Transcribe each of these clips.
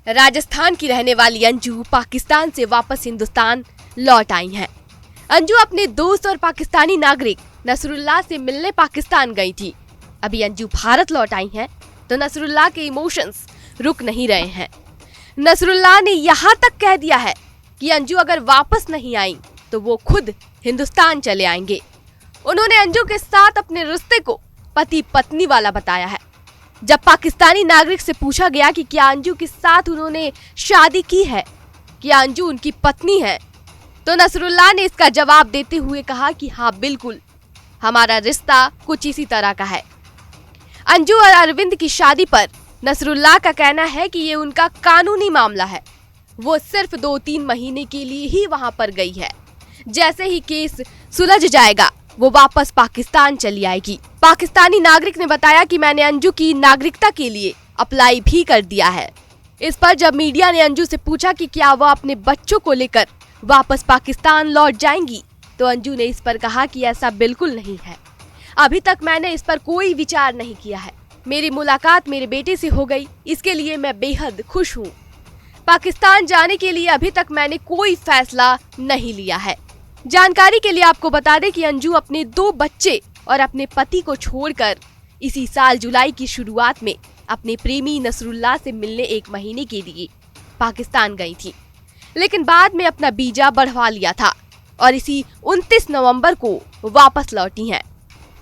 राजस्थान की रहने वाली अंजू पाकिस्तान से वापस हिंदुस्तान लौट आई हैं। अंजू अपने दोस्त और पाकिस्तानी नागरिक नसरुल्लाह से मिलने पाकिस्तान गई थी। अभी अंजू भारत लौट आई हैं तो नसरुल्लाह के इमोशंस रुक नहीं रहे हैं। नसरुल्लाह ने यहाँ तक कह दिया है कि अंजू अगर वापस नहीं आई तो वो खुद हिंदुस्तान चले आएंगे। उन्होंने अंजू के साथ अपने रिश्ते को पति पत्नी वाला बताया है। जब पाकिस्तानी नागरिक से पूछा गया कि क्या अंजू के साथ उन्होंने शादी की है, क्या अंजू उनकी पत्नी है, तो नसरुल्लाह ने इसका जवाब देते हुए कहा कि हाँ बिल्कुल, हमारा रिश्ता कुछ इसी तरह का है। अंजू और अरविंद की शादी पर नसरुल्लाह का कहना है कि ये उनका कानूनी मामला है। वो सिर्फ 2-3 महीने के लिए ही वहां पर गई है। जैसे ही केस सुलझ जाएगा वो वापस पाकिस्तान चली आएगी। पाकिस्तानी नागरिक ने बताया कि मैंने अंजू की नागरिकता के लिए अप्लाई भी कर दिया है। इस पर जब मीडिया ने अंजू से पूछा कि क्या वह अपने बच्चों को लेकर वापस पाकिस्तान लौट जाएंगी, तो अंजू ने इस पर कहा कि ऐसा बिल्कुल नहीं है। अभी तक मैंने इस पर कोई विचार नहीं किया है। मेरी मुलाकात मेरे बेटे से हो गई, इसके लिए मैं बेहद खुश हूँ। पाकिस्तान जाने के लिए अभी तक मैंने कोई फैसला नहीं लिया है। जानकारी के लिए आपको बता दें कि अंजू अपने 2 बच्चे और अपने पति को छोड़कर इसी साल जुलाई की शुरुआत में अपने प्रेमी नसरुल्लाह से मिलने 1 महीने के लिए पाकिस्तान गई थी, लेकिन बाद में अपना वीजा बढ़वा लिया था और इसी 29 नवंबर को वापस लौटी हैं।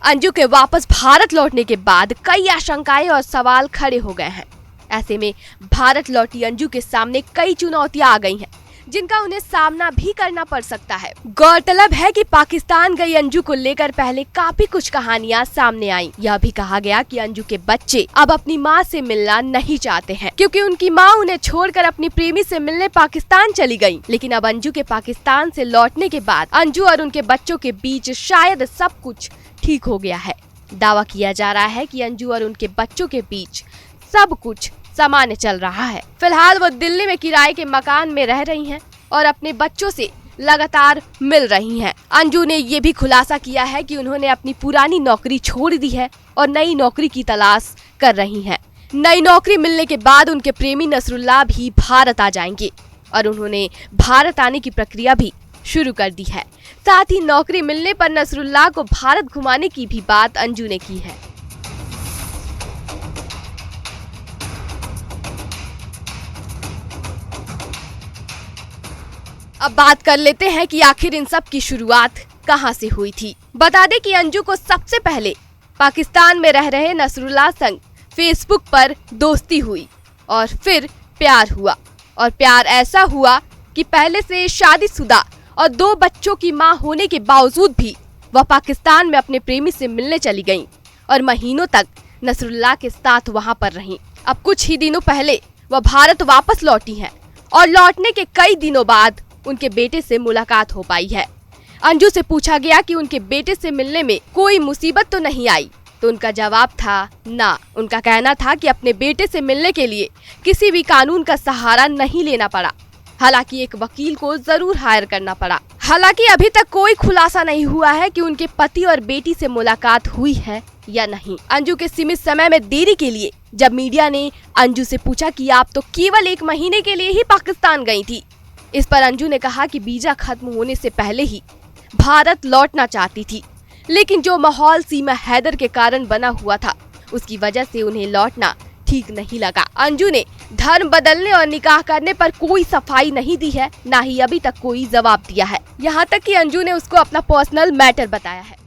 अंजू के वापस भारत लौटने के बाद कई आशंकाएं और सवाल खड़े हो गए हैं। ऐसे में भारत लौटी अंजू के सामने कई चुनौतियां आ गई हैं, जिनका उन्हें सामना भी करना पड़ सकता है। गौरतलब है कि पाकिस्तान गई अंजू को लेकर पहले काफी कुछ कहानियां सामने आई। यह भी कहा गया कि अंजू के बच्चे अब अपनी मां से मिलना नहीं चाहते हैं, क्योंकि उनकी मां उन्हें छोड़कर अपनी प्रेमी से मिलने पाकिस्तान चली गई। लेकिन अब अंजू के पाकिस्तान से लौटने के बाद अंजू और उनके बच्चों के बीच शायद सब कुछ ठीक हो गया है। दावा किया जा रहा है कि अंजू और उनके बच्चों के बीच सब कुछ सामान्य चल रहा है। फिलहाल वो दिल्ली में किराए के मकान में रह रही हैं और अपने बच्चों से लगातार मिल रही हैं। अंजू ने ये भी खुलासा किया है कि उन्होंने अपनी पुरानी नौकरी छोड़ दी है और नई नौकरी की तलाश कर रही हैं। नई नौकरी मिलने के बाद उनके प्रेमी नसरुल्लाह भी भारत आ जाएंगे और उन्होंने भारत आने की प्रक्रिया भी शुरू कर दी है। साथ ही नौकरी मिलने पर नसरुल्लाह को भारत घुमाने की भी बात अंजू ने की है। अब बात कर लेते हैं कि आखिर इन सब की शुरुआत कहां से हुई थी। बता दें कि अंजू को सबसे पहले पाकिस्तान में रह रहे नसरुल्लाह संग फेसबुक पर दोस्ती हुई और फिर प्यार हुआ। और प्यार ऐसा हुआ कि पहले से शादीशुदा और 2 बच्चों की मां होने के बावजूद भी वह पाकिस्तान में अपने प्रेमी से मिलने चली गईं और महीनों तक नसरुल्लाह के साथ वहां पर रहीं। अब कुछ ही दिनों पहले वह भारत वापस लौटी हैं और लौटने के कई दिनों बाद उनके बेटे से मुलाकात हो पाई है। अंजू से पूछा गया कि उनके बेटे से मिलने में कोई मुसीबत तो नहीं आई, तो उनका जवाब था ना। उनका कहना था कि अपने बेटे से मिलने के लिए किसी भी कानून का सहारा नहीं लेना पड़ा, हालांकि एक वकील को जरूर हायर करना पड़ा। हालांकि अभी तक कोई खुलासा नहीं हुआ है कि उनके पति और बेटी से मुलाकात हुई है या नहीं। अंजू के सीमित समय में देरी के लिए जब मीडिया ने अंजू से पूछा कि आप तो केवल 1 महीने के लिए ही पाकिस्तान गई थी, इस पर अंजू ने कहा कि वीजा खत्म होने से पहले ही भारत लौटना चाहती थी, लेकिन जो माहौल सीमा हैदर के कारण बना हुआ था उसकी वजह से उन्हें लौटना ठीक नहीं लगा। अंजू ने धर्म बदलने और निकाह करने पर कोई सफाई नहीं दी है, ना ही अभी तक कोई जवाब दिया है। यहाँ तक कि अंजू ने उसको अपना पर्सनल मैटर बताया है।